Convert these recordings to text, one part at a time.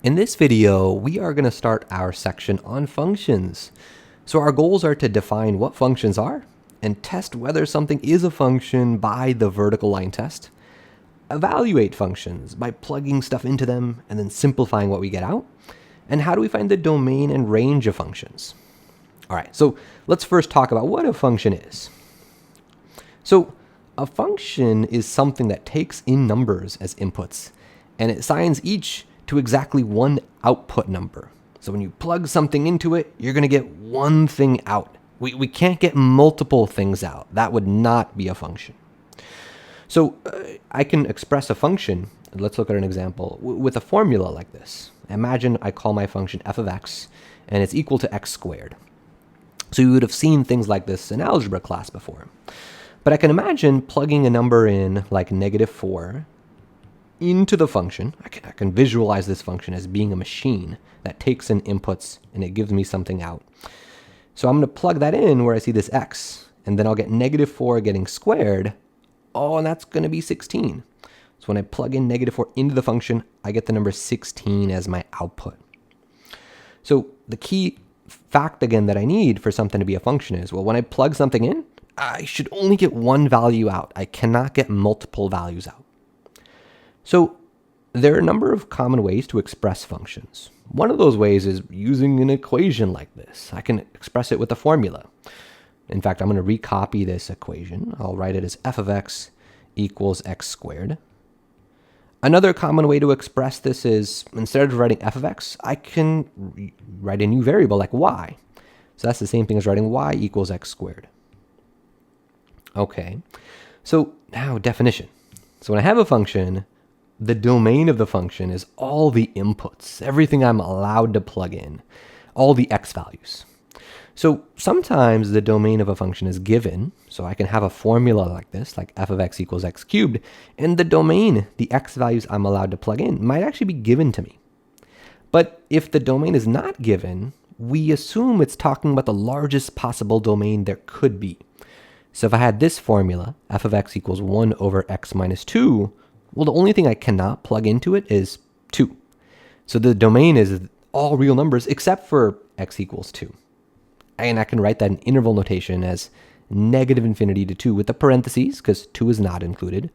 In this video, we are going to start our section on functions. So our goals are to define what functions are and test whether something is a function by the vertical line test, evaluate functions by plugging stuff into them and then simplifying what we get out, and how do we find the domain and range of functions. All right, so let's first talk about what a function is. So a function is something that takes in numbers as inputs and it assigns each to exactly one output number. So when you plug something into it, you're going to get one thing out. We can't get multiple things out. That would not be a function. So I can express a function. Let's look at an example with a formula like this. Imagine I call my function f of x, and it's equal to x squared. So you would have seen things like this in algebra class before. But I can imagine plugging a number in like -4 into the function. I can visualize this function as being a machine that takes in inputs and it gives me something out. So I'm going to plug that in where I see this x, and then I'll get -4 getting squared. Oh, and that's going to be 16. So when I plug in -4 into the function, I get the number 16 as my output. So the key fact again that I need for something to be a function is, well, when I plug something in, I should only get one value out. I cannot get multiple values out. So there are a number of common ways to express functions. One of those ways is using an equation like this. I can express it with a formula. In fact, I'm going to recopy this equation. I'll write it as f of x equals x squared. Another common way to express this is, instead of writing f of x, I can write a new variable like y. So that's the same thing as writing y equals x squared. Okay, so now definition. So when I have a function, the domain of the function is all the inputs, everything I'm allowed to plug in, all the x values. So sometimes the domain of a function is given, so I can have a formula like this, like f of x equals x cubed, and the domain, the x values I'm allowed to plug in, might actually be given to me. But if the domain is not given, we assume it's talking about the largest possible domain there could be. So if I had this formula, f of x equals 1 over x minus 2, well, the only thing I cannot plug into it is 2. So the domain is all real numbers except for x equals 2. And I can write that in interval notation as -infinity to 2 with the parentheses, because 2 is not included,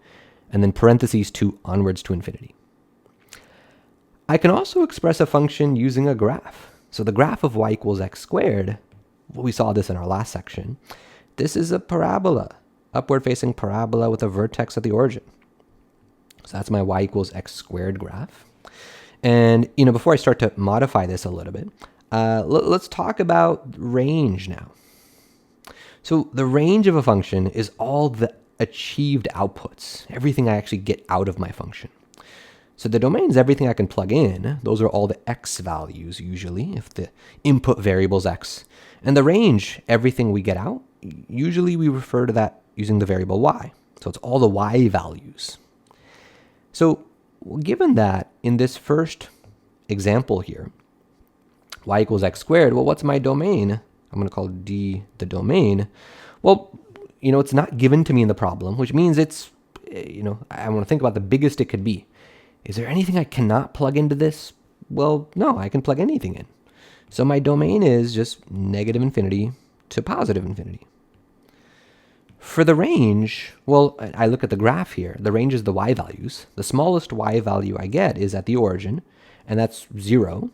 and then parentheses 2 onwards to infinity. I can also express a function using a graph. So the graph of y equals x squared, well, we saw this in our last section. This is a parabola, upward-facing parabola with a vertex at the origin. So that's my y equals x squared graph. And, before I start to modify this a little bit, let's talk about range now. So the range of a function is all the achieved outputs, everything I actually get out of my function. So the domain is everything I can plug in. Those are all the x values usually, if the input variable is x. And the range, everything we get out, usually we refer to that using the variable y. So it's all the y values. So given that in this first example here, y equals x squared, well, what's my domain? I'm going to call D the domain. Well, it's not given to me in the problem, which means it's, I want to think about the biggest it could be. Is there anything I cannot plug into this? Well, no, I can plug anything in. So my domain is just -infinity to +infinity. For the range, well, I look at the graph here. The range is the y values. The smallest y value I get is at the origin, and that's 0.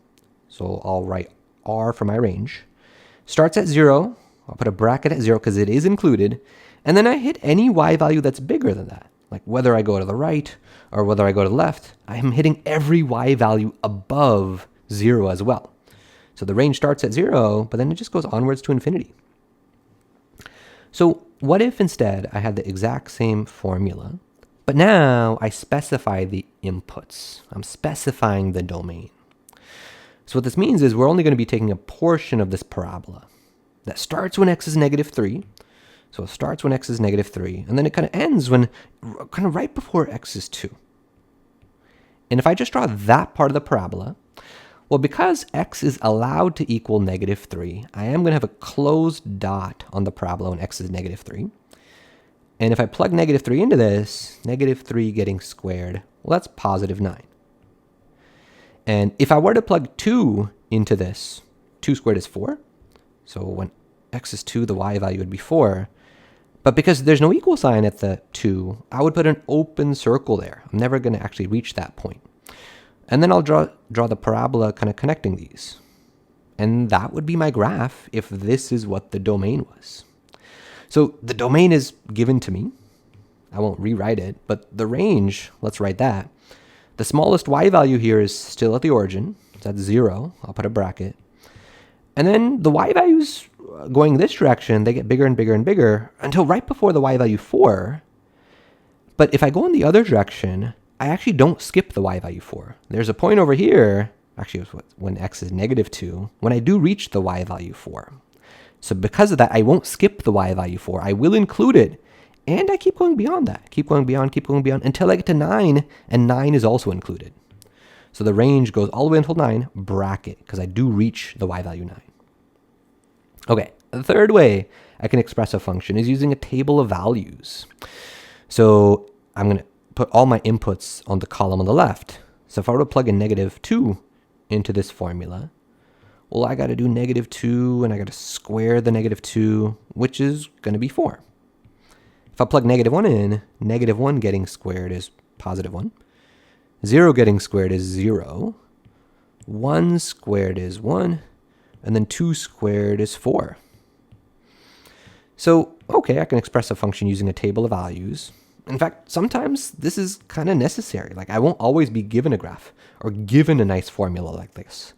So I'll write r for my range. Starts at 0. I'll put a bracket at 0 because it is included. And then I hit any y value that's bigger than that. Like whether I go to the right or whether I go to the left, I'm hitting every y value above 0 as well. So the range starts at 0, but then it just goes onwards to infinity. So what if instead I had the exact same formula, but now I specify the inputs? I'm specifying the domain. So what this means is we're only going to be taking a portion of this parabola that starts when x is -3. So it starts when x is -3, and then it kind of ends when, kind of right before x is 2. And if I just draw that part of the parabola, well, because x is allowed to equal -3, I am going to have a closed dot on the parabola when x is -3. And if I plug -3 into this, -3 getting squared, well, that's +9. And if I were to plug 2 into this, 2 squared is 4. So when x is 2, the y value would be 4. But because there's no equal sign at the 2, I would put an open circle there. I'm never going to actually reach that point. And then I'll draw the parabola kind of connecting these. And that would be my graph if this is what the domain was. So the domain is given to me. I won't rewrite it, but the range, let's write that. The smallest y value here is still at the origin. So that's 0. I'll put a bracket. And then the y values going this direction, they get bigger and bigger and bigger until right before the y value 4. But if I go in the other direction, I actually don't skip the y value 4. There's a point over here, actually it was when x is -2, when I do reach the y value 4. So because of that, I won't skip the y value 4. I will include it. And I keep going beyond that. Keep going beyond until I get to 9, and 9 is also included. So the range goes all the way until 9, bracket, because I do reach the y value 9. Okay, the third way I can express a function is using a table of values. So I'm going to put all my inputs on the column on the left. So if I were to plug in -2 into this formula, well, I got to do -2, and I got to square the -2, which is going to be 4. If I plug -1 in, -1 getting squared is +1. 0 getting squared is 0. 1 squared is 1. And then 2 squared is 4. So, okay, I can express a function using a table of values. In fact, sometimes this is kind of necessary. Like I won't always be given a graph or given a nice formula like this.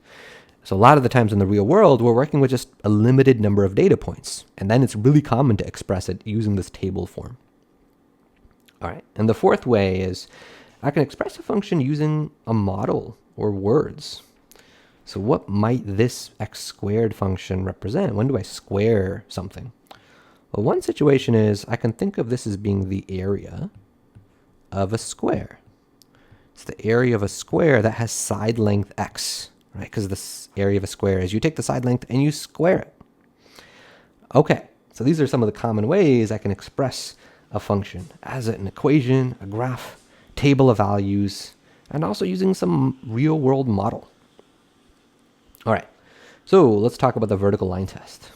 So a lot of the times in the real world, we're working with just a limited number of data points. And then it's really common to express it using this table form. All right, and the fourth way is I can express a function using a model or words. So what might this x squared function represent? When do I square something? Well, one situation is I can think of this as being the area of a square. It's the area of a square that has side length x, right? Because this area of a square is you take the side length and you square it. Okay, so these are some of the common ways I can express a function as an equation, a graph, table of values, and also using some real world model. All right, so let's talk about the vertical line test.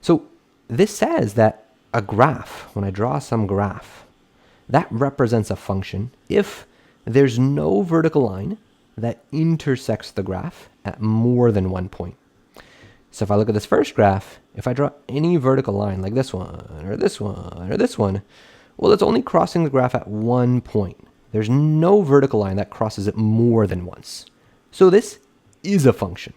So this says that a graph, when I draw some graph, that represents a function if there's no vertical line that intersects the graph at more than one point. So if I look at this first graph, if I draw any vertical line like this one, or this one, or this one, well, it's only crossing the graph at one point. There's no vertical line that crosses it more than once. So this is a function.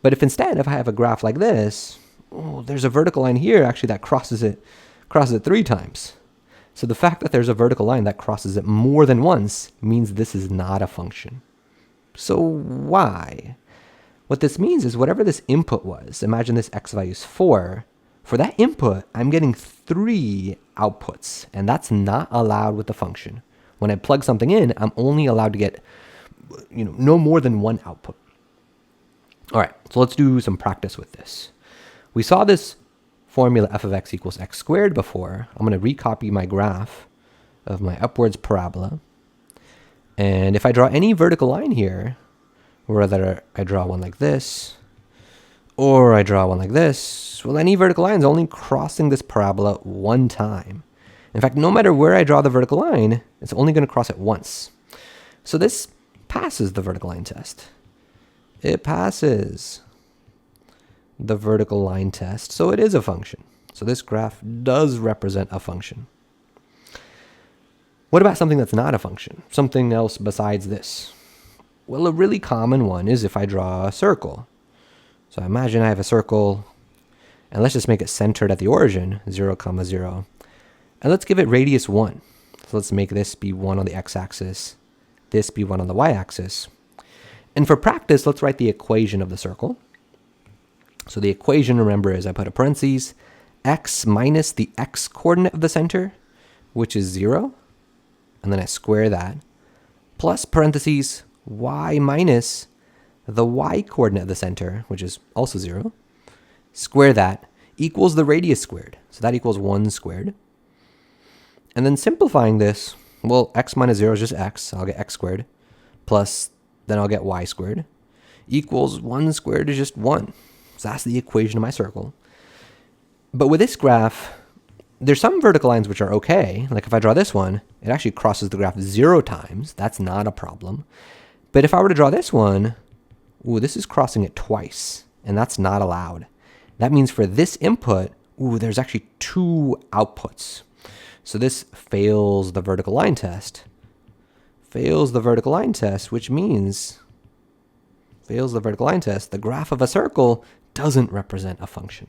But if instead, if I have a graph like this, oh, there's a vertical line here actually that crosses it 3 times. So the fact that there's a vertical line that crosses it more than once means this is not a function. So why? What this means is whatever this input was, imagine this x value is 4, for that input, I'm getting 3 outputs, and that's not allowed with the function. When I plug something in, I'm only allowed to get no more than 1 output. All right, so let's do some practice with this. We saw this formula f of x equals x squared before. I'm going to recopy my graph of my upwards parabola. And if I draw any vertical line here, whether I draw one like this, or I draw one like this, well, any vertical line is only crossing this parabola one time. In fact, no matter where I draw the vertical line, it's only going to cross it once. So this passes the vertical line test. It passes the vertical line test, so it is a function. So this graph does represent a function. What about something that's not a function? Something else besides this? Well, a really common one is if I draw a circle. So imagine I have a circle, and let's just make it centered at the origin, 0, 0. And let's give it radius 1. So let's make this be 1 on the x-axis, this be 1 on the y-axis. And for practice, let's write the equation of the circle. So the equation, remember, is I put a parentheses, x minus the x coordinate of the center, which is 0, and then I square that, plus parentheses, y minus the y coordinate of the center, which is also 0, square that, equals the radius squared. So that equals 1 squared. And then simplifying this, well, x minus 0 is just x, so I'll get x squared, plus then I'll get y squared equals 1 squared is just 1. So that's the equation of my circle. But with this graph, there's some vertical lines which are okay. Like if I draw this one, it actually crosses the graph 0 times. That's not a problem. But if I were to draw this one, ooh, this is crossing it twice, and that's not allowed. That means for this input, ooh, there's actually 2 outputs. So this fails the vertical line test. Fails the vertical line test, which means the graph of a circle doesn't represent a function.